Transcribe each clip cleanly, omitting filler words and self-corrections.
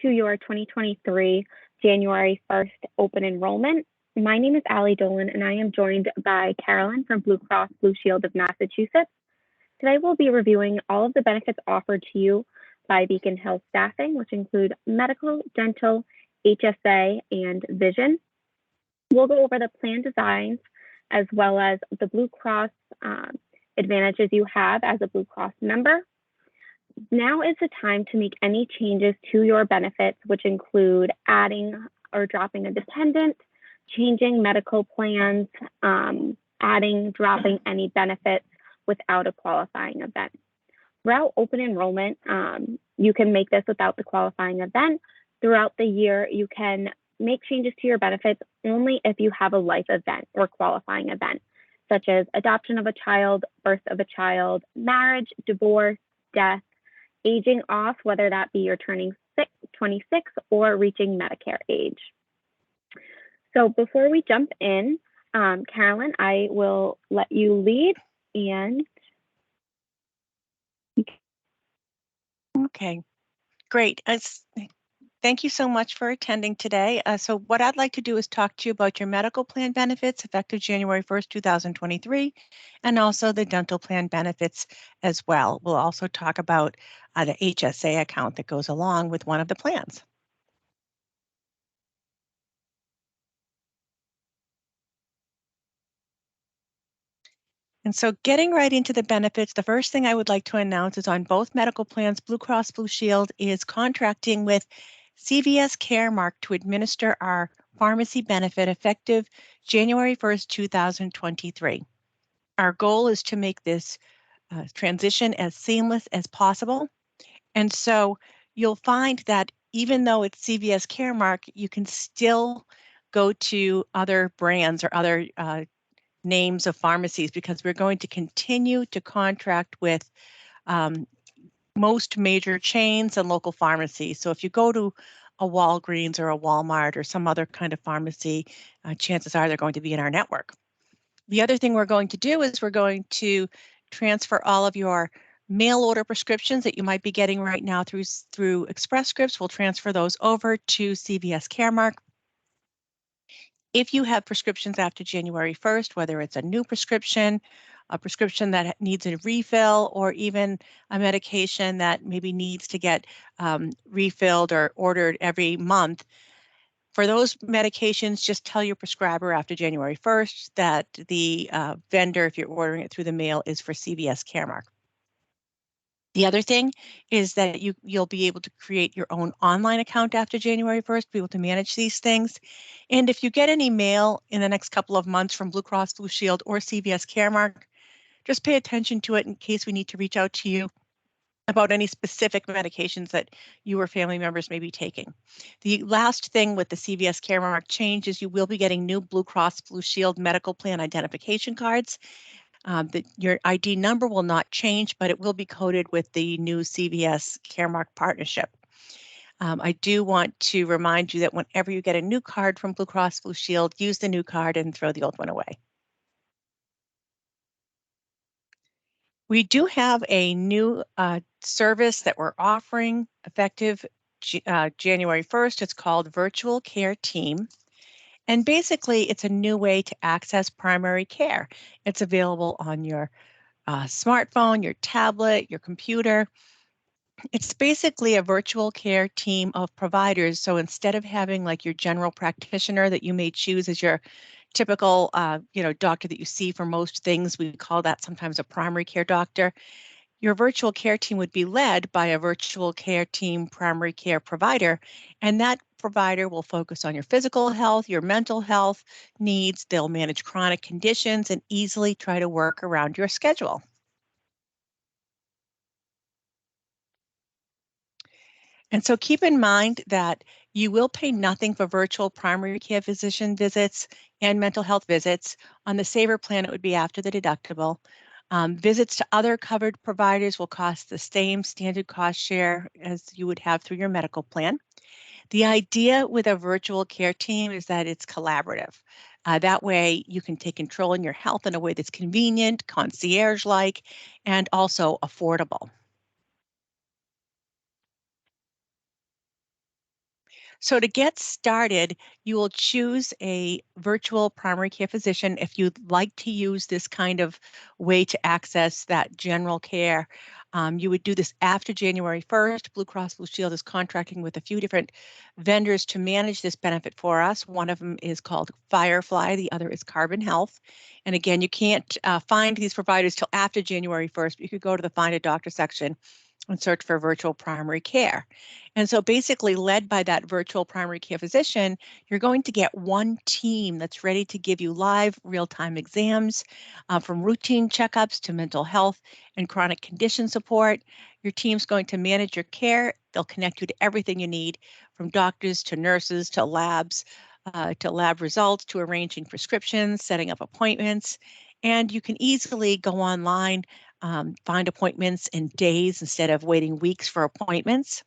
to your 2023 January 1st open enrollment. My name is Allie Dolan, and I am joined by Carolyn from Blue Cross Blue Shield of Massachusetts. Today, we'll be reviewing all of the benefits offered to you by Beacon Health staffing, which include medical, dental, HSA, and vision. We'll go over the plan designs as well as the Blue Cross advantages you have as a Blue Cross member. Now is the time to make any changes to your benefits, which include adding or dropping a dependent, changing medical plans, adding, dropping any benefits without a qualifying event. Throughout open enrollment, you can make this without the qualifying event. Throughout the year, you can make changes to your benefits only if you have a life event or qualifying event, such as adoption of a child, birth of a child, marriage, divorce, death, aging off, whether that be you're turning 26 or reaching Medicare age. So before we jump in, Carolyn, I will let you lead and. Okay, great. Thank you so much for attending today. So what I'd like to do is talk to you about your medical plan benefits effective January 1st, 2023, and also the dental plan benefits as well. We'll also talk about the HSA account that goes along with one of the plans. And so getting right into the benefits, the first thing I would like to announce is on both medical plans, Blue Cross Blue Shield is contracting with CVS Caremark to administer our pharmacy benefit effective January 1st, 2023. Our goal is to make this transition as seamless as possible. And so you'll find that even though it's CVS Caremark, you can still go to other brands or other names of pharmacies because we're going to continue to contract with most major chains and local pharmacies. So if you go to a Walgreens or a Walmart or some other kind of pharmacy, chances are they're going to be in our network. The other thing we're going to do is we're going to transfer all of your mail order prescriptions that you might be getting right now through Express Scripts. We'll transfer those over to CVS Caremark. If you have prescriptions after January 1st, whether it's a new prescription, a prescription that needs a refill, or even a medication that maybe needs to get refilled or ordered every month, for those medications, just tell your prescriber after January 1st that the vendor, if you're ordering it through the mail, is for CVS Caremark. The other thing is that you'll be able to create your own online account after January 1st, be able to manage these things. And if you get any mail in the next couple of months from Blue Cross Blue Shield or CVS Caremark, just pay attention to it in case we need to reach out to you about any specific medications that you or family members may be taking. The last thing with the CVS Caremark change is you will be getting new Blue Cross Blue Shield medical plan identification cards. Your ID number will not change, but it will be coded with the new CVS Caremark partnership. I do want to remind you that whenever you get a new card from Blue Cross Blue Shield, use the new card and throw the old one away. We do have a new service that we're offering effective January 1st. It's called Virtual Care Team. And basically, it's a new way to access primary care. It's available on your smartphone, your tablet, your computer. It's basically a virtual care team of providers. So instead of having like your general practitioner that you may choose as your typical, doctor that you see for most things, we call that sometimes a primary care doctor. Your virtual care team would be led by a virtual care team primary care provider, and that provider will focus on your physical health, your mental health needs. They'll manage chronic conditions and easily try to work around your schedule. And so keep in mind that you will pay nothing for virtual primary care physician visits and mental health visits. On the Saver plan, it would be after the deductible. Visits to other covered providers will cost the same standard cost share as you would have through your medical plan. The idea with a virtual care team is that it's collaborative. That way you can take control in your health in a way that's convenient, concierge-like, and also affordable. So to get started, you will choose a virtual primary care physician if you'd like to use this kind of way to access that general care. You would do this after January 1st. Blue Cross Blue Shield is contracting with a few different vendors to manage this benefit for us. One of them is called Firefly, the other is Carbon Health. And again, you can't find these providers till after January 1st, but you could go to the Find a Doctor section and search for virtual primary care. And so basically led by that virtual primary care physician, you're going to get one team that's ready to give you live real-time exams from routine checkups to mental health and chronic condition support. Your team's going to manage your care. They'll connect you to everything you need, from doctors to nurses to labs, to lab results, to arranging prescriptions, setting up appointments. And you can easily go online, find appointments in days instead of waiting weeks for appointments.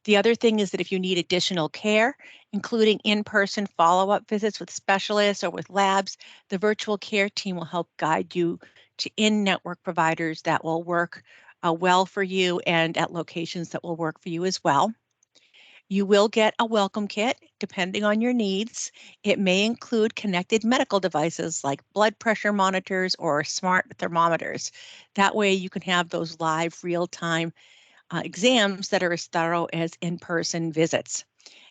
The other thing is that if you need additional care, including in-person follow-up visits with specialists or with labs, the virtual care team will help guide you to in-network providers that will work well for you and at locations that will work for you as well. You will get a welcome kit depending on your needs. It may include connected medical devices like blood pressure monitors or smart thermometers. That way you can have those live real-time exams that are as thorough as in-person visits.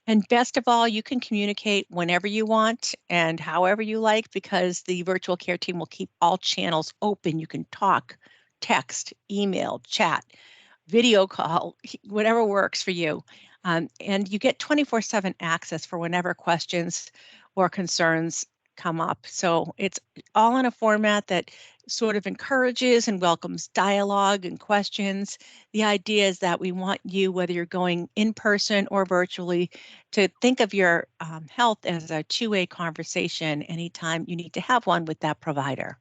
And best of all, you can communicate whenever you want and however you like, because the virtual care team will keep all channels open. You can talk, text, email, chat, video call, whatever works for you. And you get 24/7 access for whenever questions or concerns come up. So it's all in a format that sort of encourages and welcomes dialogue and questions. The idea is that we want you, whether you're going in person or virtually, to think of your health as a two-way conversation anytime you need to have one with that provider.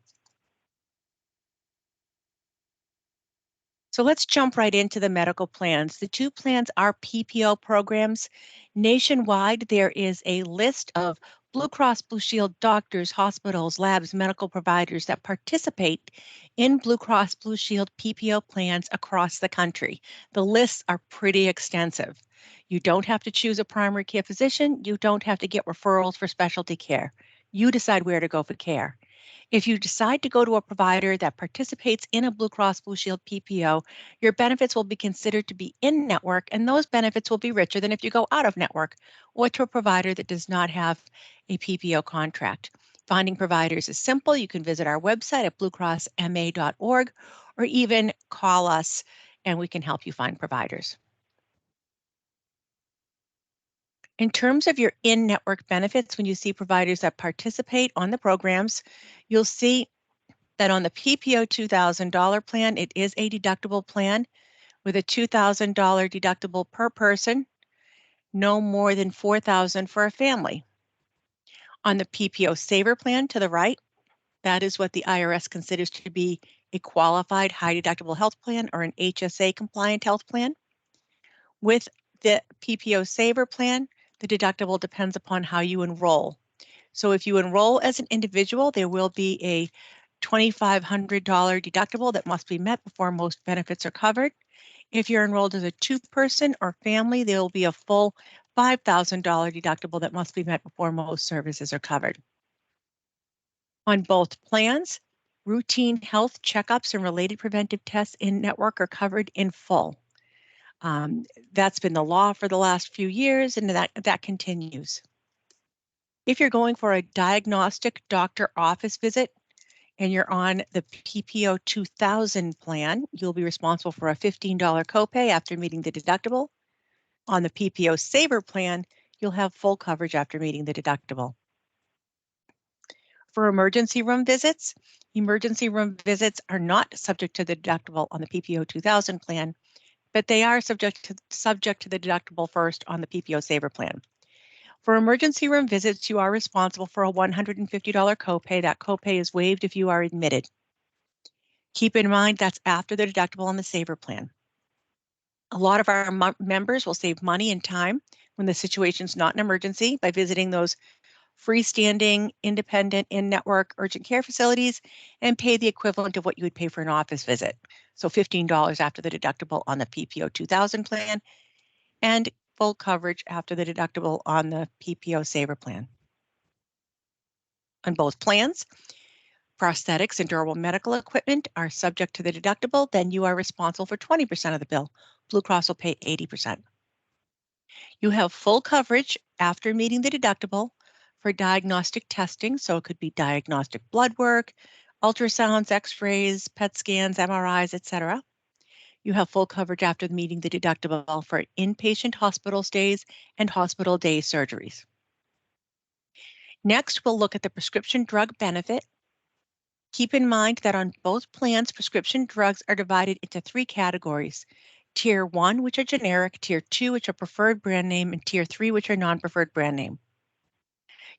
So let's jump right into the medical plans. The two plans are PPO programs. Nationwide, there is a list of Blue Cross Blue Shield doctors, hospitals, labs, medical providers that participate in Blue Cross Blue Shield PPO plans across the country. The lists are pretty extensive. You don't have to choose a primary care physician. You don't have to get referrals for specialty care. You decide where to go for care. If you decide to go to a provider that participates in a Blue Cross Blue Shield PPO, your benefits will be considered to be in network, and those benefits will be richer than if you go out of network or to a provider that does not have a PPO contract. Finding providers is simple. You can visit our website at bluecrossma.org or even call us and we can help you find providers. In terms of your in-network benefits, when you see providers that participate on the programs, you'll see that on the PPO $2,000 plan, it is a deductible plan with a $2,000 deductible per person, no more than $4,000 for a family. On the PPO Saver plan to the right, that is what the IRS considers to be a qualified high deductible health plan or an HSA compliant health plan. With the PPO Saver plan, the deductible depends upon how you enroll. So if you enroll as an individual, there will be a $2,500 deductible that must be met before most benefits are covered. If you're enrolled as a two-person or family, there will be a full $5,000 deductible that must be met before most services are covered. On both plans, routine health checkups and related preventive tests in network are covered in full. That's been the law for the last few years, and that continues. If you're going for a diagnostic doctor office visit and you're on the PPO 2000 plan, you'll be responsible for a $15 copay after meeting the deductible. On the PPO Saver plan, you'll have full coverage after meeting the deductible. For emergency room visits are not subject to the deductible on the PPO 2000 plan, but they are subject to the deductible first on the PPO Saver plan. For emergency room visits, you are responsible for a $150 copay. That copay is waived if you are admitted. Keep in mind that's after the deductible on the Saver plan. A lot of our members will save money and time when the situation's not an emergency by visiting those freestanding, independent, in-network urgent care facilities and pay the equivalent of what you would pay for an office visit. So $15 after the deductible on the PPO 2000 plan and full coverage after the deductible on the PPO Saver plan. On both plans, prosthetics and durable medical equipment are subject to the deductible, then you are responsible for 20% of the bill. Blue Cross will pay 80%. You have full coverage after meeting the deductible for diagnostic testing, so it could be diagnostic blood work, ultrasounds, x-rays, PET scans, MRIs, etc. You have full coverage after meeting the deductible for inpatient hospital stays and hospital day surgeries. Next, we'll look at the prescription drug benefit. Keep in mind that on both plans, prescription drugs are divided into 3 categories. Tier 1, which are generic, Tier 2, which are preferred brand name, and Tier 3, which are non-preferred brand name.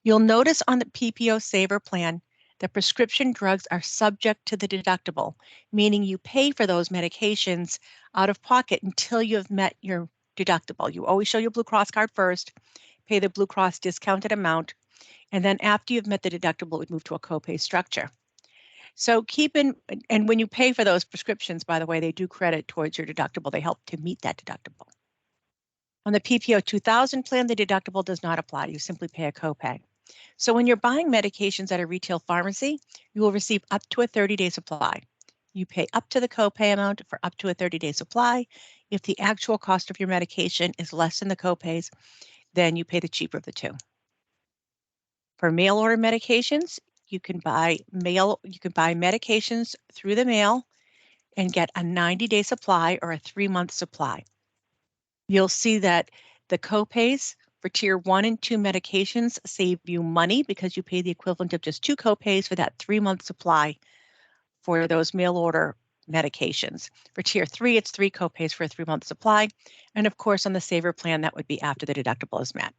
You'll notice on the PPO Saver plan that prescription drugs are subject to the deductible, meaning you pay for those medications out of pocket until you have met your deductible. You always show your Blue Cross card first, pay the Blue Cross discounted amount, and then after you've met the deductible, it would move to a copay structure. So and when you pay for those prescriptions, by the way, they do credit towards your deductible. They help to meet that deductible. On the PPO 2000 plan, the deductible does not apply. You simply pay a copay. So when you're buying medications at a retail pharmacy, you will receive up to a 30-day supply. You pay up to the copay amount for up to a 30-day supply. If the actual cost of your medication is less than the copays, then you pay the cheaper of the two. For mail order medications, you can buy medications through the mail and get a 90-day supply or a 3-month supply. You'll see that the copays for Tier 1 and 2 medications save you money because you pay the equivalent of just 2 copays for that 3-month supply for those mail order medications. For Tier 3, it's 3 copays for a 3-month supply. And of course, on the Saver plan, that would be after the deductible is met.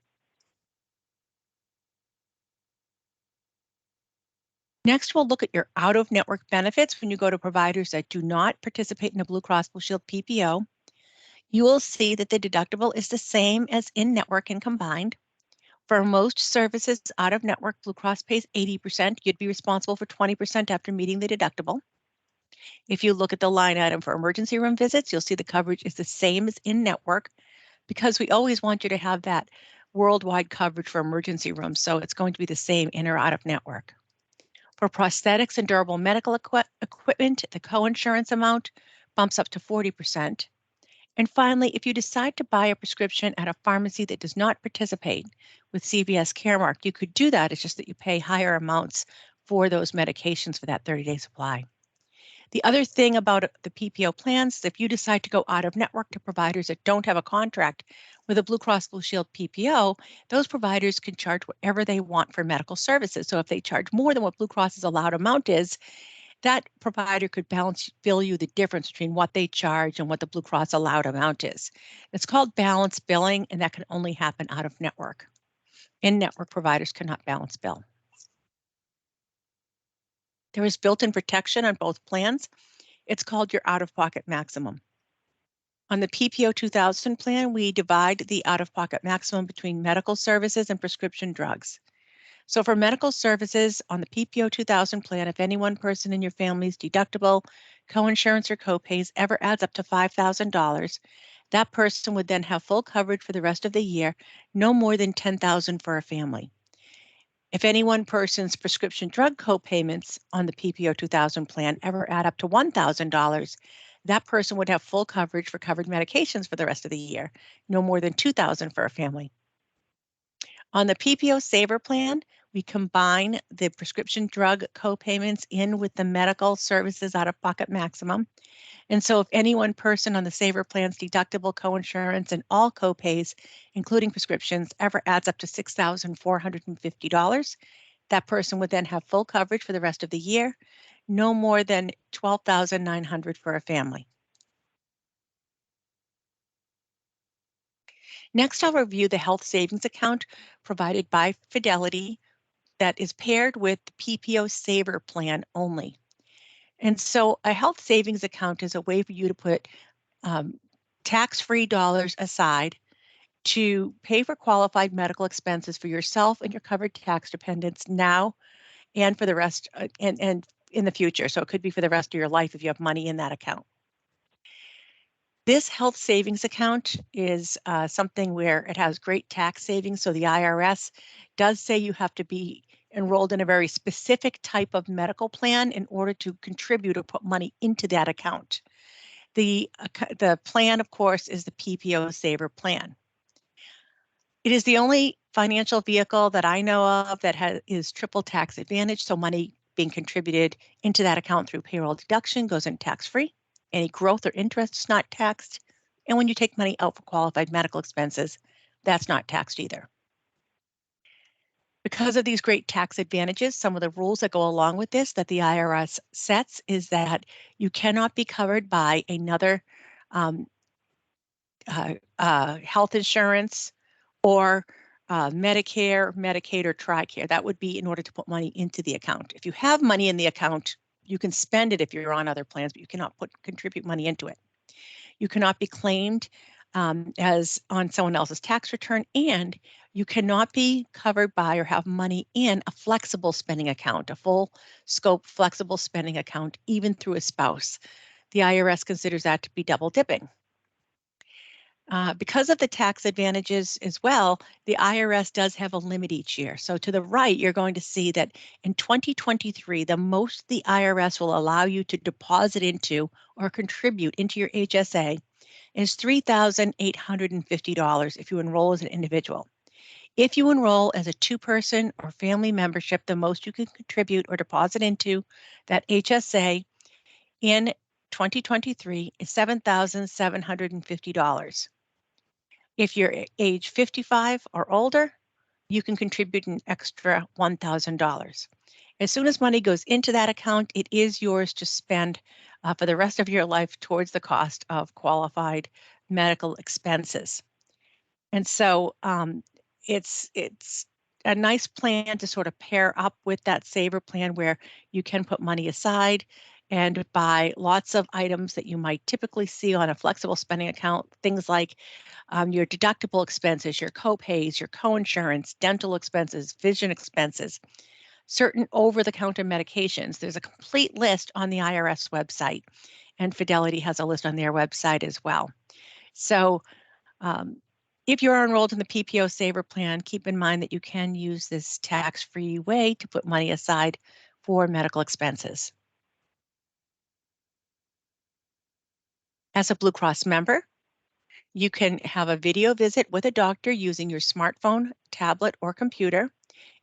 Next, we'll look at your out-of-network benefits when you go to providers that do not participate in the Blue Cross Blue Shield PPO. You will see that the deductible is the same as in-network and combined. For most services out-of-network, Blue Cross pays 80%. You'd be responsible for 20% after meeting the deductible. If you look at the line item for emergency room visits, you'll see the coverage is the same as in-network because we always want you to have that worldwide coverage for emergency rooms. So it's going to be the same in or out-of-network. For prosthetics and durable medical equipment, the coinsurance amount bumps up to 40%. And finally, if you decide to buy a prescription at a pharmacy that does not participate with CVS Caremark, you could do that. It's just that you pay higher amounts for those medications for that 30-day supply. The other thing about the PPO plans is if you decide to go out of network to providers that don't have a contract with a Blue Cross Blue Shield PPO, those providers can charge whatever they want for medical services. So if they charge more than what Blue Cross's allowed amount is, that provider could bill you the difference between what they charge and what the Blue Cross allowed amount is. It's called balance billing, and that can only happen out of network. In-network providers cannot balance bill. There is built-in protection on both plans. It's called your out-of-pocket maximum. On the PPO 2000 plan, we divide the out-of-pocket maximum between medical services and prescription drugs. So for medical services on the PPO 2000 plan, if any one person in your family's deductible, coinsurance, or copays ever adds up to $5,000, that person would then have full coverage for the rest of the year, no more than $10,000 for a family. If any one person's prescription drug copayments on the PPO 2000 plan ever add up to $1,000, that person would have full coverage for covered medications for the rest of the year, no more than $2,000 for a family. On the PPO Saver plan, we combine the prescription drug copayments in with the medical services out-of-pocket maximum. And so if any one person on the Saver plan's deductible, coinsurance, and all copays, including prescriptions, ever adds up to $6,450, that person would then have full coverage for the rest of the year, no more than $12,900 for a family. Next, I'll review the health savings account provided by Fidelity that is paired with the PPO Saver plan only. And so a health savings account is a way for you to put tax-free dollars aside to pay for qualified medical expenses for yourself and your covered tax dependents now and for the rest and in the future. So it could be for the rest of your life if you have money in that account. This health savings account is something where it has great tax savings. So the IRS does say you have to be enrolled in a very specific type of medical plan in order to contribute or put money into that account. The plan, of course, is the PPO Saver plan. It is the only financial vehicle that I know of that is triple tax advantage. So money being contributed into that account through payroll deduction goes in tax-free. Any growth or interest is not taxed. And when you take money out for qualified medical expenses, that's not taxed either. Because of these great tax advantages, some of the rules that go along with this that the IRS sets is that you cannot be covered by another health insurance or Medicare, Medicaid, or TRICARE. That would be in order to put money into the account. If you have money in the account, you can spend it if you're on other plans, but you cannot contribute money into it. You cannot be claimed as on someone else's tax return, and you cannot be covered by or have money in a flexible spending account, a full scope flexible spending account, even through a spouse. The IRS considers that to be double dipping. Because of the tax advantages as well, the IRS does have a limit each year. So to the right, you're going to see that in 2023, the most the IRS will allow you to deposit into or contribute into your HSA is $3,850 if you enroll as an individual. If you enroll as a two-person or family membership, the most you can contribute or deposit into that HSA in 2023 is $7,750. If you're age 55 or older, you can contribute an extra $1,000. As soon as money goes into that account, it is yours to spend for the rest of your life towards the cost of qualified medical expenses. And so it's a nice plan to sort of pair up with that saver plan where you can put money aside and buy lots of items that you might typically see on a flexible spending account, things like your deductible expenses, your co-pays, your co-insurance, dental expenses, vision expenses, certain over-the-counter medications. There's a complete list on the IRS website, and Fidelity has a list on their website as well. So if you're enrolled in the PPO Saver Plan, keep in mind that you can use this tax-free way to put money aside for medical expenses. As a Blue Cross member, you can have a video visit with a doctor using your smartphone, tablet, or computer.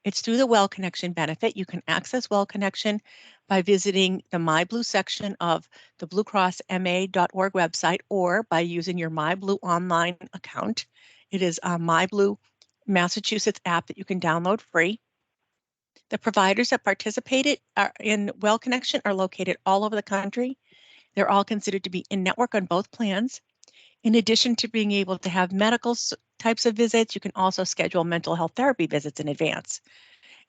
It's through the Well Connection benefit. You can access Well Connection by visiting the MyBlue section of the bluecrossma.org website or by using your MyBlue online account. It is a MyBlue Massachusetts app that you can download free. The providers that participated in Well Connection are located all over the country. They're all considered to be in-network on both plans. In addition to being able to have medical types of visits, you can also schedule mental health therapy visits in advance.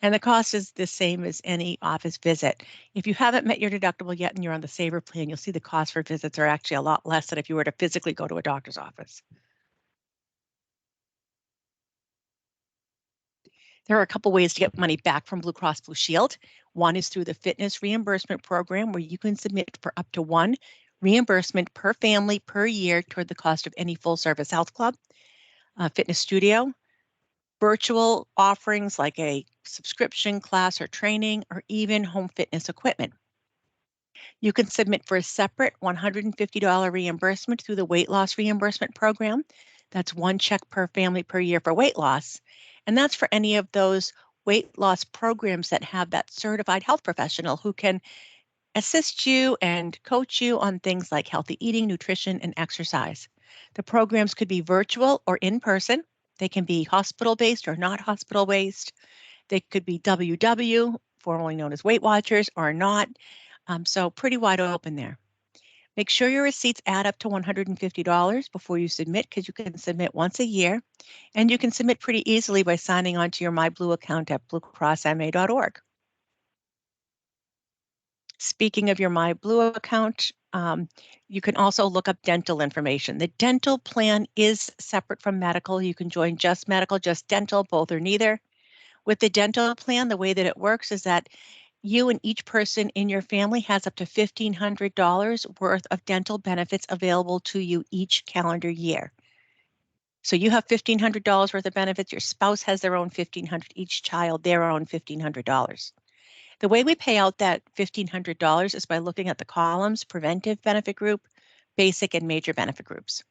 And the cost is the same as any office visit. If you haven't met your deductible yet and you're on the Saver plan, you'll see the cost for visits are actually a lot less than if you were to physically go to a doctor's office. There are a couple ways to get money back from Blue Cross Blue Shield. One is through the fitness reimbursement program, where you can submit for up to one reimbursement per family per year toward the cost of any full service health club, fitness studio, virtual offerings like a subscription class or training, or even home fitness equipment. You can submit for a separate $150 reimbursement through the weight loss reimbursement program. That's one check per family per year for weight loss. And that's for any of those weight loss programs that have that certified health professional who can assist you and coach you on things like healthy eating, nutrition, and exercise. The programs could be virtual or in person. They can be hospital-based or not hospital-based. They could be WW, formerly known as Weight Watchers, or not. So pretty wide open there. Make sure your receipts add up to $150 before you submit, because you can submit once a year, and you can submit pretty easily by signing on to your MyBlue account at bluecrossma.org. Speaking of your MyBlue account, you can also look up dental information. The dental plan is separate from medical. You can join just medical, just dental, both or neither. With the dental plan, the way that it works is that you and each person in your family has up to $1,500 worth of dental benefits available to you each calendar year. So you have $1,500 worth of benefits, your spouse has their own $1,500, each child their own $1,500. The way we pay out that $1,500 is by looking at the columns, preventive benefit group, basic and major benefit groups.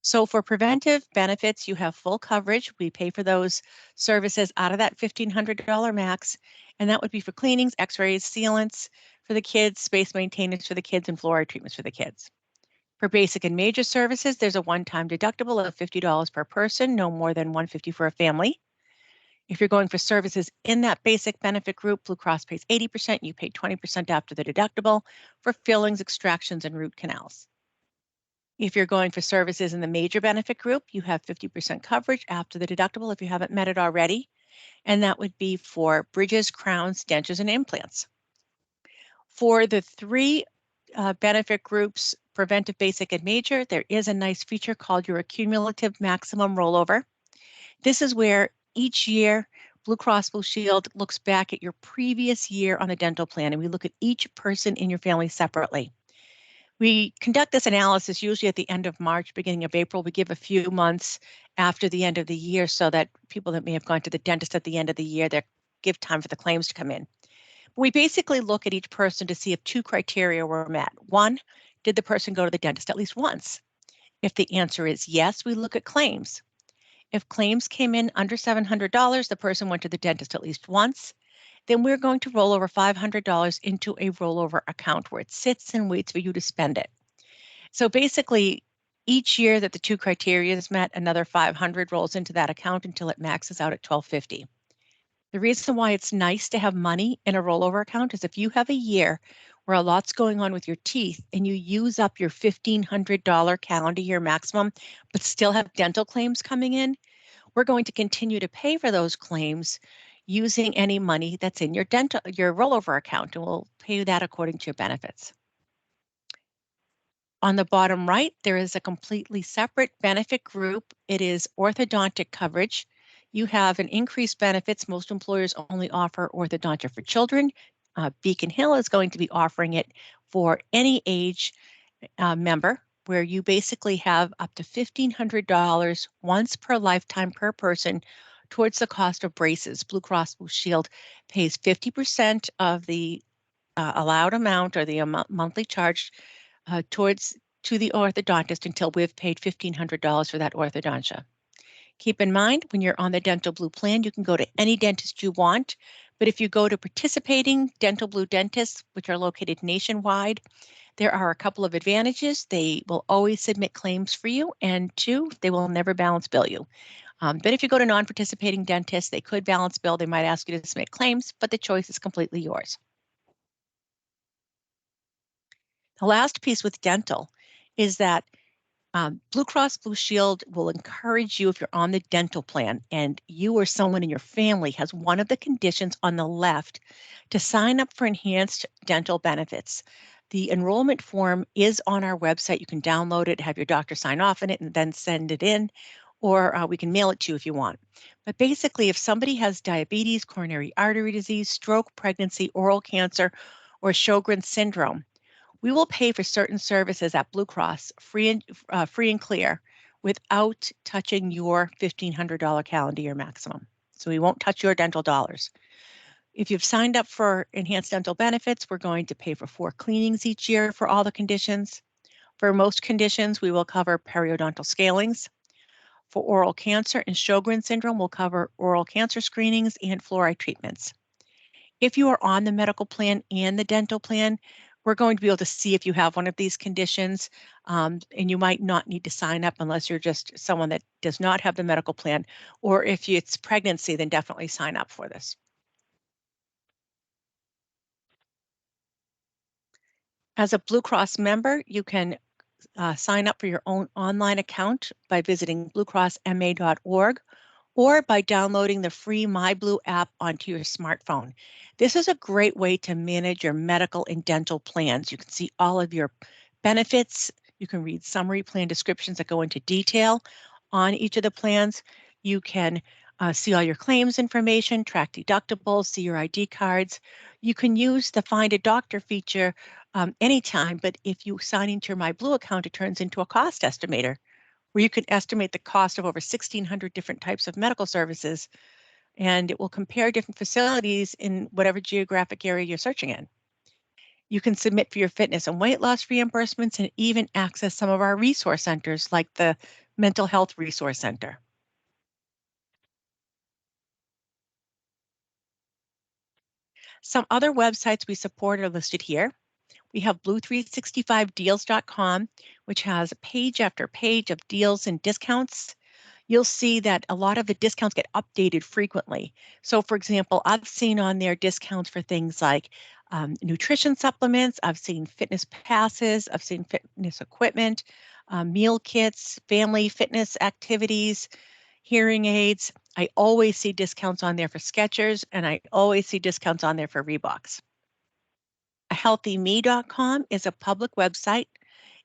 So for preventive benefits, you have full coverage. We pay for those services out of that $1,500 max, and that would be for cleanings, x-rays, sealants for the kids, space maintenance for the kids, and fluoride treatments for the kids. For basic and major services, there's a one-time deductible of $50 per person, no more than $150 for a family. If you're going for services in that basic benefit group, Blue Cross pays 80%, you pay 20% after the deductible for fillings, extractions, and root canals. If you're going for services in the major benefit group, you have 50% coverage after the deductible if you haven't met it already, and that would be for bridges, crowns, dentures, and implants. For the three benefit groups, preventive, basic, and major, there is a nice feature called your accumulative maximum rollover. This is where each year Blue Cross Blue Shield looks back at your previous year on the dental plan, and we look at each person in your family separately. We conduct this analysis usually at the end of March, beginning of April. We give a few months after the end of the year so that people that may have gone to the dentist at the end of the year, they give time for the claims to come in. We basically look at each person to see if two criteria were met. One, did the person go to the dentist at least once? If the answer is yes, we look at claims. If claims came in under $700, the person went to the dentist at least once, then we're going to roll over $500 into a rollover account where it sits and waits for you to spend it. So basically, each year that the two criteria is met, another $500 rolls into that account until it maxes out at $1,250. The reason why it's nice to have money in a rollover account is if you have a year where a lot's going on with your teeth and you use up your $1,500 calendar year maximum, but still have dental claims coming in, we're going to continue to pay for those claims using any money that's in your rollover account, and we'll pay you that according to your benefits. On the bottom right, there is a completely separate benefit group. It is orthodontic coverage. You have an increased benefits. Most employers only offer orthodontia for children. Beacon Hill is going to be offering it for any age member, where you basically have up to $1,500 once per lifetime per person towards the cost of braces. Blue Cross Blue Shield pays 50% of the allowed amount or the monthly charge to the orthodontist until we've paid $1,500 for that orthodontia. Keep in mind, when you're on the Dental Blue plan, you can go to any dentist you want, but if you go to participating Dental Blue dentists, which are located nationwide, there are a couple of advantages. They will always submit claims for you, and two, they will never balance bill you. But if you go to non-participating dentists, they could balance bill. They might ask you to submit claims, but the choice is completely yours. The last piece with dental is that Blue Cross Blue Shield will encourage you, if you're on the dental plan and you or someone in your family has one of the conditions on the left, to sign up for enhanced dental benefits. The enrollment form is on our website. You can download it, have your doctor sign off on it, and then send it in, or we can mail it to you if you want. But basically, if somebody has diabetes, coronary artery disease, stroke, pregnancy, oral cancer, or Sjogren's syndrome, we will pay for certain services at Blue Cross free and clear without touching your $1,500 calendar year maximum. So we won't touch your dental dollars. If you've signed up for enhanced dental benefits, we're going to pay for 4 cleanings each year for all the conditions. For most conditions, we will cover periodontal scalings. For oral cancer and Sjogren's syndrome, we'll cover oral cancer screenings and fluoride treatments. If you are on the medical plan and the dental plan, we're going to be able to see if you have one of these conditions, and you might not need to sign up unless you're just someone that does not have the medical plan, or if it's pregnancy, then definitely sign up for this. As a Blue Cross member, you can sign up for your own online account by visiting bluecrossma.org or by downloading the free MYBLUE app onto your smartphone. This is a great way to manage your medical and dental plans. You can see all of your benefits. You can read summary plan descriptions that go into detail on each of the plans. You can see all your claims information, track deductibles, see your ID cards. You can use the Find a Doctor feature anytime, but if you sign into your MYBLUE account, it turns into a cost estimator where you can estimate the cost of over 1,600 different types of medical services, and it will compare different facilities in whatever geographic area you're searching in. You can submit for your fitness and weight loss reimbursements and even access some of our resource centers like the Mental Health Resource Center. Some other websites we support are listed here. We have blue365deals.com, which has page after page of deals and discounts. You'll see that a lot of the discounts get updated frequently. So for example, I've seen on there discounts for things like nutrition supplements, I've seen fitness passes, I've seen fitness equipment, meal kits, family fitness activities, hearing aids. I always see discounts on there for Skechers, and I always see discounts on there for Reeboks. HealthyMe.com is a public website.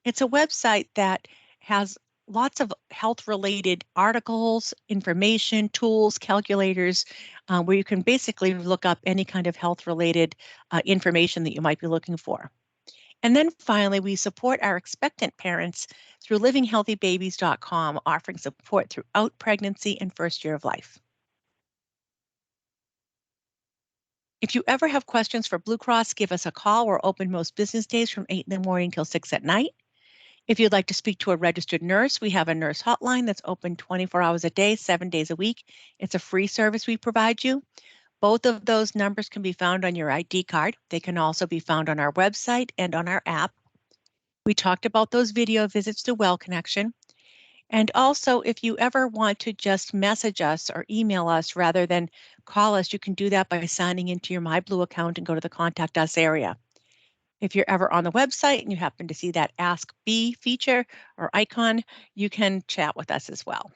It's a website that has lots of health-related articles, information, tools, calculators, where you can basically look up any kind of health-related information that you might be looking for. And then finally, we support our expectant parents through livinghealthybabies.com, offering support throughout pregnancy and first year of life. If you ever have questions for Blue Cross, give us a call. We're open most business days from 8 in the morning till 6 at night. If you'd like to speak to a registered nurse, we have a nurse hotline that's open 24 hours a day, 7 days a week. It's a free service we provide you. Both of those numbers can be found on your ID card. They can also be found on our website and on our app. We talked about those video visits to Well Connection. And also, if you ever want to just message us or email us rather than call us, you can do that by signing into your MYBLUE account and go to the Contact Us area. If you're ever on the website and you happen to see that Ask B feature or icon, you can chat with us as well.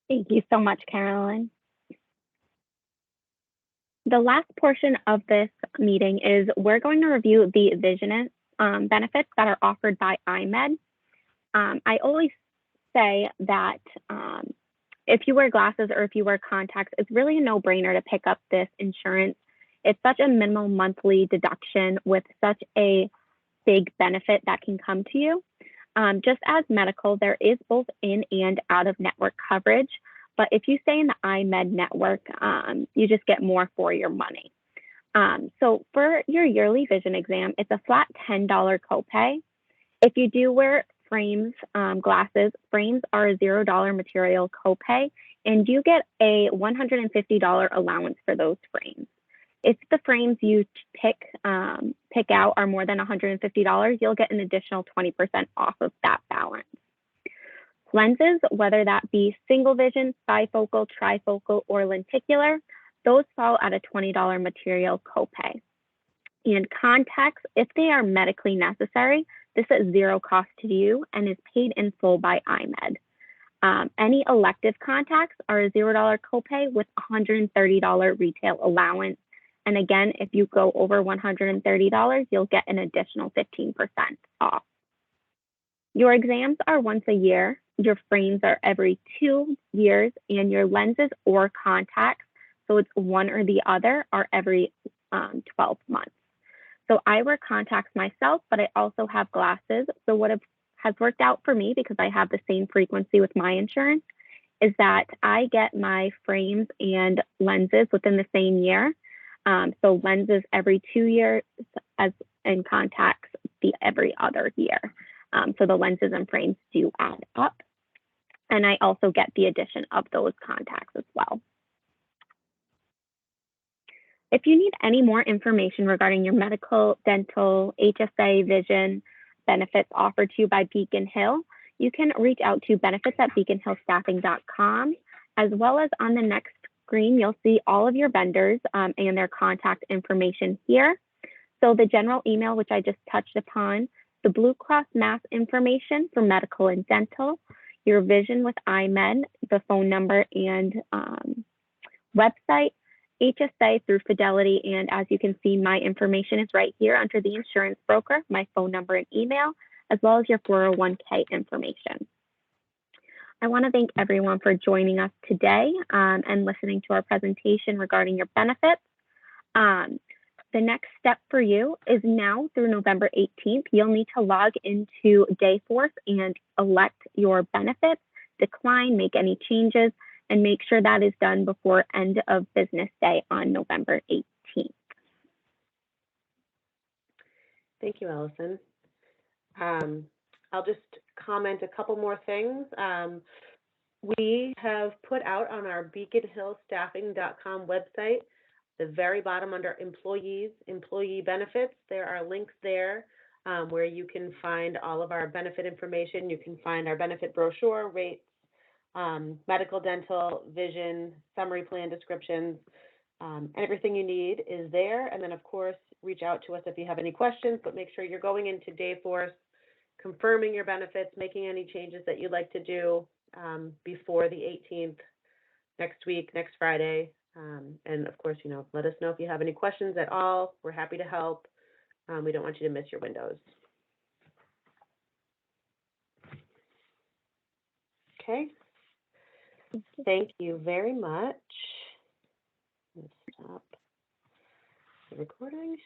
Thank you so much, Carolyn. The last portion of this meeting is we're going to review the vision benefits that are offered by iMed. I always say that if you wear glasses or if you wear contacts, it's really a no-brainer to pick up this insurance. It's such a minimal monthly deduction with such a big benefit that can come to you. Just as medical, there is both in and out of network coverage, but if you stay in the iMed network, you just get more for your money. So for your yearly vision exam, it's a flat $10 copay. If you do wear frames, glasses, frames are a $0 material copay, and you get a $150 allowance for those frames. If the frames you pick out are more than $150, you'll get an additional 20% off of that balance. Lenses, whether that be single vision, bifocal, trifocal, or lenticular, those fall at a $20 material copay. And contacts, if they are medically necessary, this is zero cost to you and is paid in full by iMed. Any elective contacts are a $0 copay with $130 retail allowance. And again, if you go over $130, you'll get an additional 15% off. Your exams are once a year, your frames are every 2 years, and your lenses or contacts, so it's one or the other, are every 12 months. So I wear contacts myself, but I also have glasses. So what has worked out for me, because I have the same frequency with my insurance, is that I get my frames and lenses within the same year. So lenses every 2 years, and contacts every other year. So the lenses and frames do add up. And I also get the addition of those contacts as well. If you need any more information regarding your medical, dental, HSA, vision benefits offered to you by Beacon Hill, you can reach out to benefits@beaconhillstaffing.com, as well as on the next screen, you'll see all of your vendors and their contact information here. So the general email, which I just touched upon, the Blue Cross Mass information for medical and dental, your vision with iMed, the phone number and website, HSA through Fidelity, and as you can see, my information is right here under the insurance broker, my phone number and email, as well as your 401k information. I want to thank everyone for joining us today and listening to our presentation regarding your benefits. The next step for you is now through November 18th, you'll need to log into Dayforce and elect your benefits, decline, make any changes, and make sure that is done before end of business day on November 18th. Thank you, Allison. I'll just comment a couple more things. We have put out on our beaconhillstaffing.com website, the very bottom under employees, employee benefits, there are links there where you can find all of our benefit information. You can find our benefit brochure, rates, medical, dental, vision, summary plan descriptions, everything you need is there. And then of course, reach out to us if you have any questions, but make sure you're going into Dayforce, confirming your benefits, making any changes that you'd like to do before the 18th, next week, next Friday. And of course, let us know if you have any questions at all. We're happy to help. We don't want you to miss your windows. Okay. Thank you very much. Let's stop the recording.